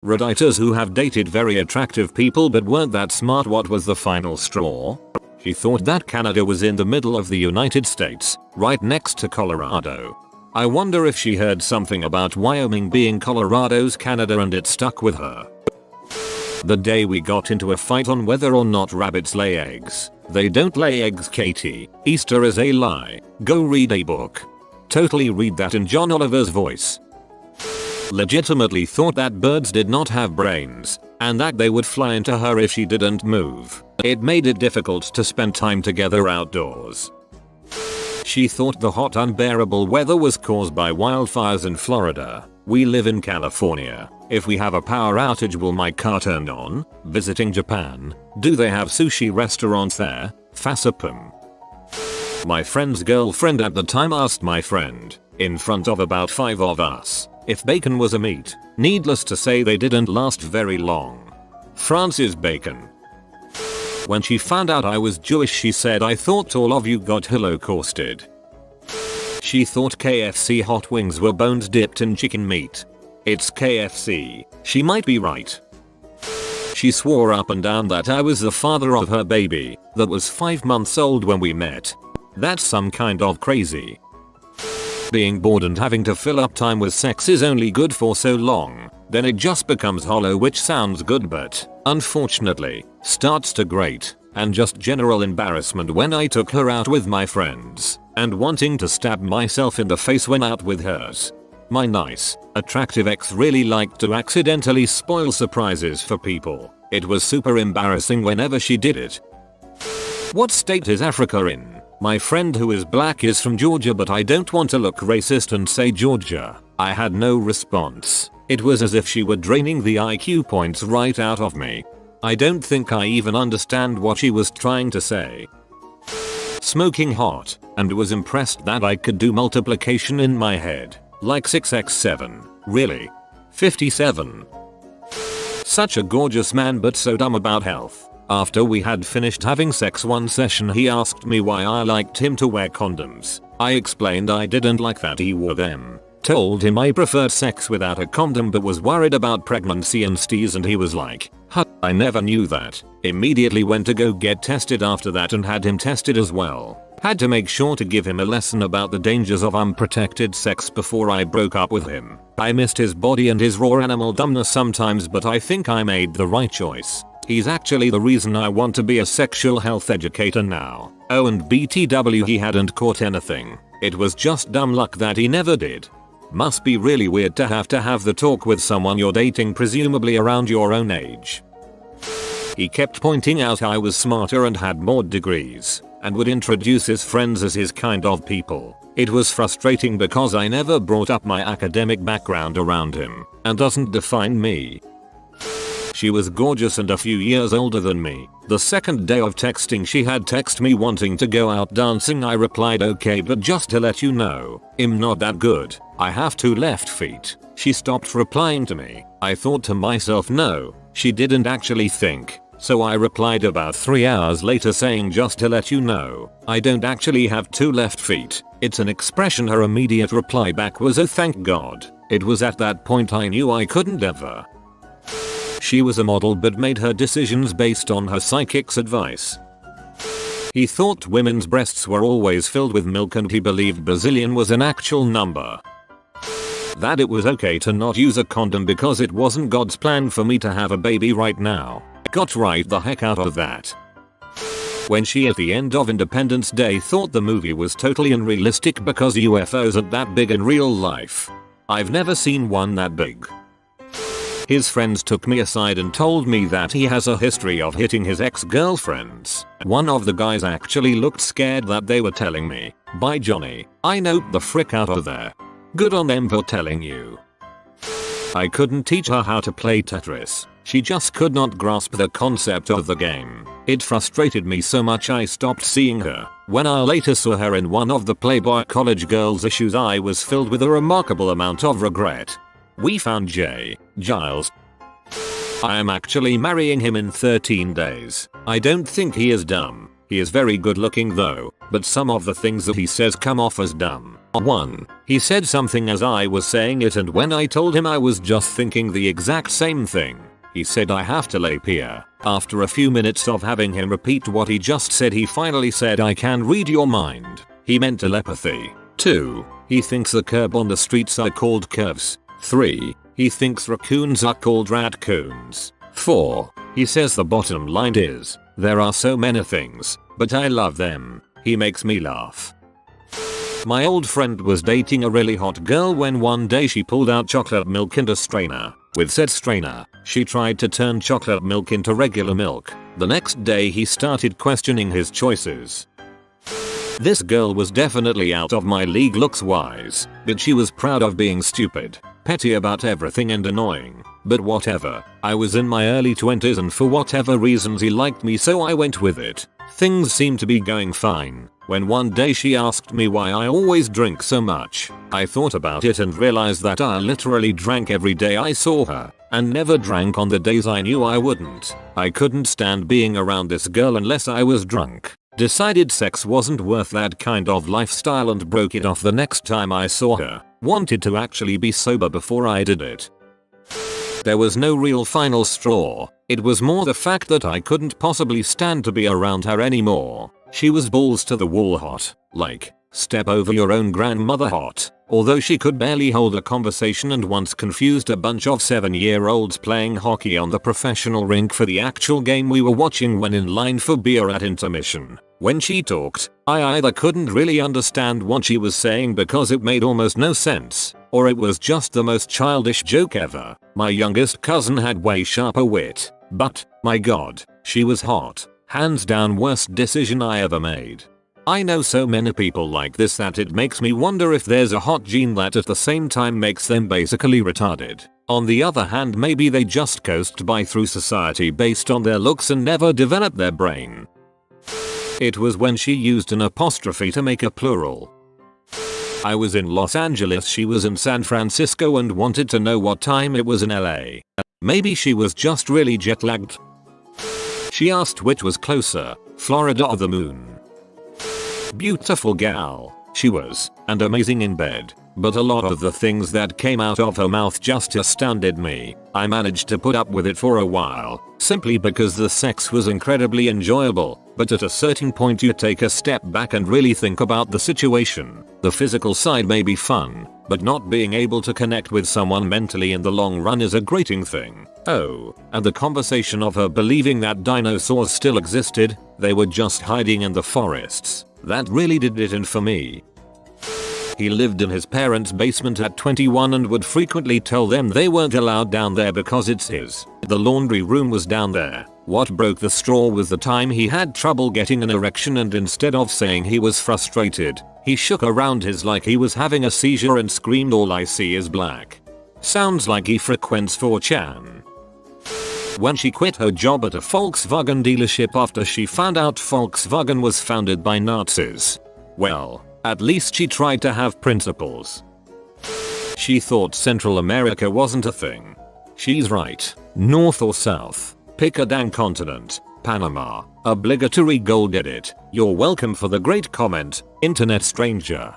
Reddites who have dated very attractive people but weren't that smart. What was the final straw? She thought that Canada was in the middle of the United States, right next to Colorado. I wonder if she heard something about Wyoming being Colorado's Canada and it stuck with her. The day we got into a fight on whether or not rabbits lay eggs. They don't lay eggs, Katie. Easter is a lie. Go read a book. Totally read that in John Oliver's voice. Legitimately thought that birds did not have brains, and that they would fly into her if she didn't move. It made it difficult to spend time together outdoors. She thought the hot unbearable weather was caused by wildfires in Florida. We live in California. If we have a power outage, will my car turn on? Visiting Japan. Do they have sushi restaurants there? Fasapum. My friend's girlfriend at the time asked my friend, in front of about 5 of us, if bacon was a meat. Needless to say, they didn't last very long. Francis Bacon. When she found out I was Jewish, she said, I thought all of you got holocausted. She thought KFC hot wings were bones dipped in chicken meat. It's KFC. She might be right. She swore up and down that I was the father of her baby that was 5 months old when we met. That's some kind of crazy. Being bored and having to fill up time with sex is only good for so long, then it just becomes hollow, which sounds good but, unfortunately, starts to grate, and just general embarrassment when I took her out with my friends, and wanting to stab myself in the face when out with hers. My nice, attractive ex really liked to accidentally spoil surprises for people. It was super embarrassing whenever she did it. What state is Africa in? My friend who is black is from Georgia, but I don't want to look racist and say Georgia. I had no response. It was as if she were draining the IQ points right out of me. I don't think I even understand what she was trying to say. Smoking hot, and was impressed that I could do multiplication in my head. Like 6x7. Really? 57. Such a gorgeous man but so dumb about health. After we had finished having sex one session, he asked me why I liked him to wear condoms. I explained I didn't like that he wore them. Told him I preferred sex without a condom but was worried about pregnancy and STIs, and he was like, huh, I never knew that. Immediately went to go get tested after that and had him tested as well. Had to make sure to give him a lesson about the dangers of unprotected sex before I broke up with him. I missed his body and his raw animal dumbness sometimes, but I think I made the right choice. He's actually the reason I want to be a sexual health educator now. Oh, and BTW, he hadn't caught anything. It was just dumb luck that he never did. Must be really weird to have the talk with someone you're dating, presumably around your own age. He kept pointing out I was smarter and had more degrees, and would introduce his friends as his kind of people. It was frustrating because I never brought up my academic background around him, and doesn't define me. She was gorgeous and a few years older than me. The second day of texting, she had texted me wanting to go out dancing. I replied okay, but just to let you know, I'm not that good. I have 2 left feet. She stopped replying to me. I thought to myself, no, she didn't actually think. So I replied about 3 hours later saying, just to let you know, I don't actually have 2 left feet. It's an expression. Her immediate reply back was, oh thank God. It was at that point I knew I couldn't ever. She was a model but made her decisions based on her psychic's advice. He thought women's breasts were always filled with milk, and he believed bazillion was an actual number. That it was okay to not use a condom because it wasn't God's plan for me to have a baby right now. Got right the heck out of that. When she at the end of Independence Day thought the movie was totally unrealistic because UFOs aren't that big in real life. I've never seen one that big. His friends took me aside and told me that he has a history of hitting his ex-girlfriends. One of the guys actually looked scared that they were telling me. Bye Johnny. I noped the frick out of there. Good on them for telling you. I couldn't teach her how to play Tetris. She just could not grasp the concept of the game. It frustrated me so much I stopped seeing her. When I later saw her in one of the Playboy College Girls issues, I was filled with a remarkable amount of regret. We found Giles. I am actually marrying him in 13 days. I don't think he is dumb. He is very good looking though, but some of the things that he says come off as dumb. 1. He said something as I was saying it, and when I told him I was just thinking the exact same thing, he said I have to leap here. After a few minutes of having him repeat what he just said, he finally said I can read your mind. He meant telepathy. 2. He thinks the curb on the streets are called curves. 3. He thinks raccoons are called raccoons. 4. He says the bottom line is, there are so many things, but I love them. He makes me laugh. My old friend was dating a really hot girl when one day she pulled out chocolate milk in a strainer. With said strainer, she tried to turn chocolate milk into regular milk. The next day he started questioning his choices. This girl was definitely out of my league looks wise, but she was proud of being stupid, petty about everything and annoying. But whatever, I was in my early 20s and for whatever reasons he liked me, so I went with it. Things seemed to be going fine, when one day she asked me why I always drink so much. I thought about it and realized that I literally drank every day I saw her, and never drank on the days I knew I wouldn't. I couldn't stand being around this girl unless I was drunk. Decided sex wasn't worth that kind of lifestyle and broke it off the next time I saw her. Wanted to actually be sober before I did it. There was no real final straw. It was more the fact that I couldn't possibly stand to be around her anymore. She was balls to the wall hot, like, step over your own grandmother hot. Although she could barely hold a conversation and once confused a bunch of 7-year-olds playing hockey on the professional rink for the actual game we were watching when in line for beer at intermission. When she talked, I either couldn't really understand what she was saying because it made almost no sense, or it was just the most childish joke ever. My youngest cousin had way sharper wit, but, my god, she was hot. Hands down worst decision I ever made. I know so many people like this that it makes me wonder if there's a hot gene that at the same time makes them basically retarded. On the other hand, maybe they just coast by through society based on their looks and never develop their brain. It was when she used an apostrophe to make a plural. I was in Los Angeles, she was in San Francisco and wanted to know what time it was in LA. Maybe she was just really jet lagged. She asked which was closer, Florida or the moon. Beautiful gal, she was, and amazing in bed, but a lot of the things that came out of her mouth just astounded me. I managed to put up with it for a while, simply because the sex was incredibly enjoyable, but at a certain point you take a step back and really think about the situation. The physical side may be fun, but not being able to connect with someone mentally in the long run is a grating thing. Oh, and the conversation of her believing that dinosaurs still existed, they were just hiding in the forests. That really did it in for me. He lived in his parents' basement at 21 and would frequently tell them they weren't allowed down there because it's his. The laundry room was down there. What broke the straw was the time he had trouble getting an erection, and instead of saying he was frustrated, he shook around his like he was having a seizure and screamed, "All I see is black." Sounds like he frequents 4chan. When she quit her job at a Volkswagen dealership after she found out Volkswagen was founded by Nazis. Well, at least she tried to have principles. She thought Central America wasn't a thing. She's right. North or South? Pick a dang continent. Panama. Obligatory gold edit. You're welcome for the great comment, internet stranger.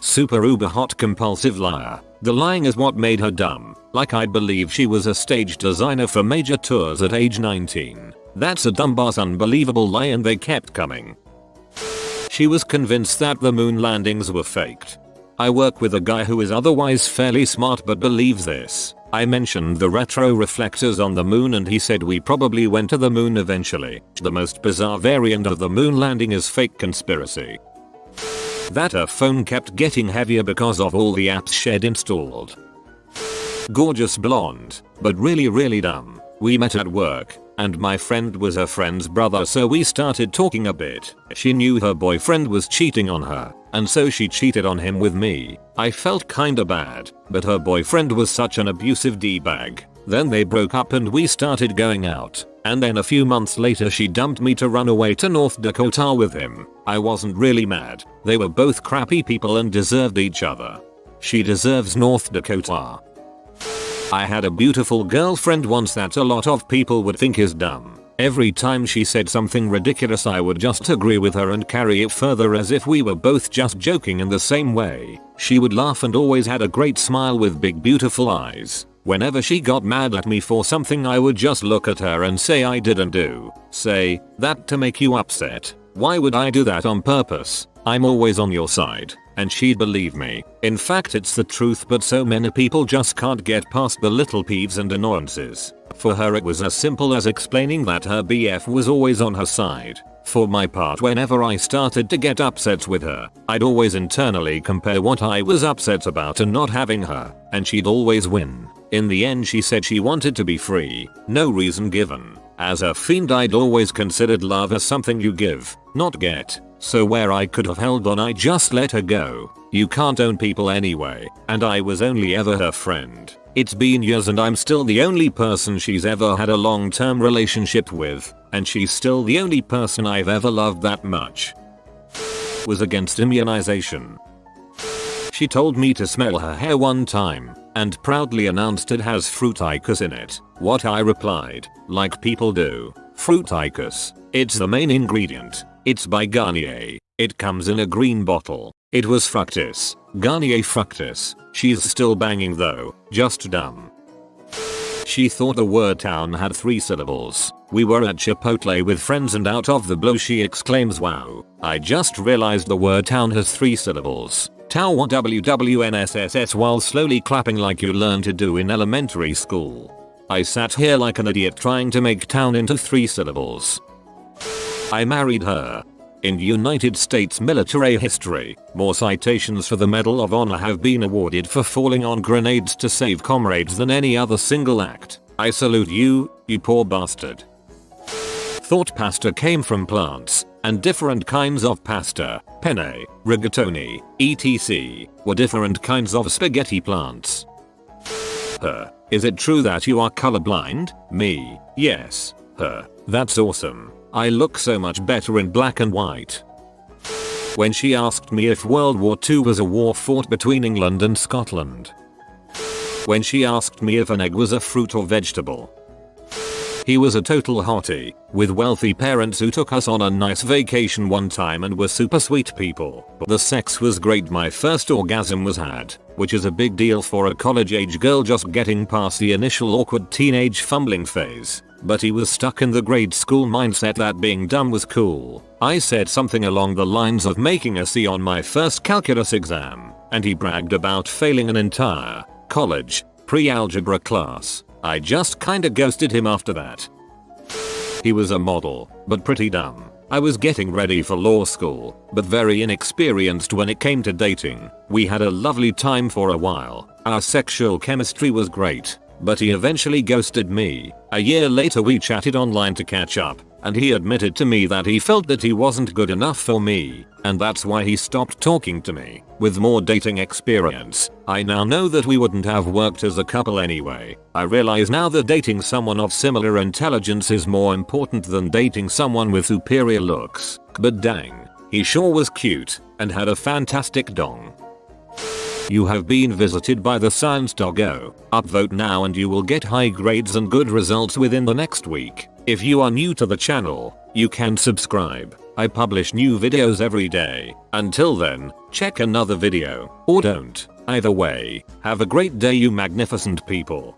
Super uber hot compulsive liar. The lying is what made her dumb. Like I'd believe she was a stage designer for major tours at age 19. That's a dumbass unbelievable lie, and they kept coming. She was convinced that the moon landings were faked. I work with a guy who is otherwise fairly smart but believes this. I mentioned the retro reflectors on the moon and he said we probably went to the moon eventually. The most bizarre variant of the moon landing is fake conspiracy. That her phone kept getting heavier because of all the apps she'd installed. Gorgeous blonde, but really dumb. We met at work, and my friend was her friend's brother, so we started talking a bit. She knew her boyfriend was cheating on her, and so she cheated on him with me. I felt kinda bad, but her boyfriend was such an abusive d-bag. Then they broke up and we started going out, and then a few months later she dumped me to run away to North Dakota with him. I wasn't really mad. They were both crappy people and deserved each other. She deserves North Dakota. I had a beautiful girlfriend once that a lot of people would think is dumb. Every time she said something ridiculous I would just agree with her and carry it further as if we were both just joking in the same way. She would laugh and always had a great smile with big beautiful eyes. Whenever she got mad at me for something I would just look at her and say I didn't do. Say, that to make you upset. Why would I do that on purpose? I'm always on your side. And she'd believe me. In fact it's the truth, but so many people just can't get past the little peeves and annoyances. For her it was as simple as explaining that her BF was always on her side. For my part, whenever I started to get upset with her, I'd always internally compare what I was upset about and not having her, and she'd always win. In the end she said she wanted to be free, no reason given. As a fiend I'd always considered love as something you give, not get. So where I could have held on I just let her go. You can't own people anyway, and I was only ever her friend. It's been years and I'm still the only person she's ever had a long-term relationship with, and she's still the only person I've ever loved that much. Was against immunization. She told me to smell her hair one time, and proudly announced it has fruiticus in it. What I replied, like people do, fruiticus, it's the main ingredient. It's by Garnier. It comes in a green bottle. It was fructis. Garnier fructis. She's still banging though, just dumb. She thought the word town had 3 syllables. We were at Chipotle with friends and out of the blue she exclaims, wow, I just realized the word town has 3 syllables. Tow WWNSSS, while slowly clapping like you learned to do in elementary school. I sat here like an idiot trying to make town into 3 syllables. I married her. In United States military history, more citations for the Medal of Honor have been awarded for falling on grenades to save comrades than any other single act. I salute you, you poor bastard. Thought pasta came from plants, and different kinds of pasta, penne, rigatoni, etc., were different kinds of spaghetti plants. Is it true that you are colorblind? Me, yes. That's awesome. I look so much better in black and white. When she asked me if World War II was a war fought between England and Scotland. When she asked me if an egg was a fruit or vegetable. He was a total hottie, with wealthy parents who took us on a nice vacation one time and were super sweet people. The sex was great, my first orgasm was had, which is a big deal for a college age girl just getting past the initial awkward teenage fumbling phase. But he was stuck in the grade school mindset that being dumb was cool. I said something along the lines of making a C on my first calculus exam, and he bragged about failing an entire college pre-algebra class. I just kinda ghosted him after that. He was a model, but pretty dumb. I was getting ready for law school, but very inexperienced when it came to dating. We had a lovely time for a while. Our sexual chemistry was great. But he eventually ghosted me. A year later we chatted online to catch up, and he admitted to me that he felt that he wasn't good enough for me, and that's why he stopped talking to me. With more dating experience, I now know that we wouldn't have worked as a couple anyway. I realize now that dating someone of similar intelligence is more important than dating someone with superior looks. But dang, he sure was cute, and had a fantastic dong. You have been visited by the science doggo. Upvote now and you will get high grades and good results within the next week. If you are new to the channel, you can subscribe. I publish new videos every day. Until then, check another video, or don't. Either way, have a great day you magnificent people.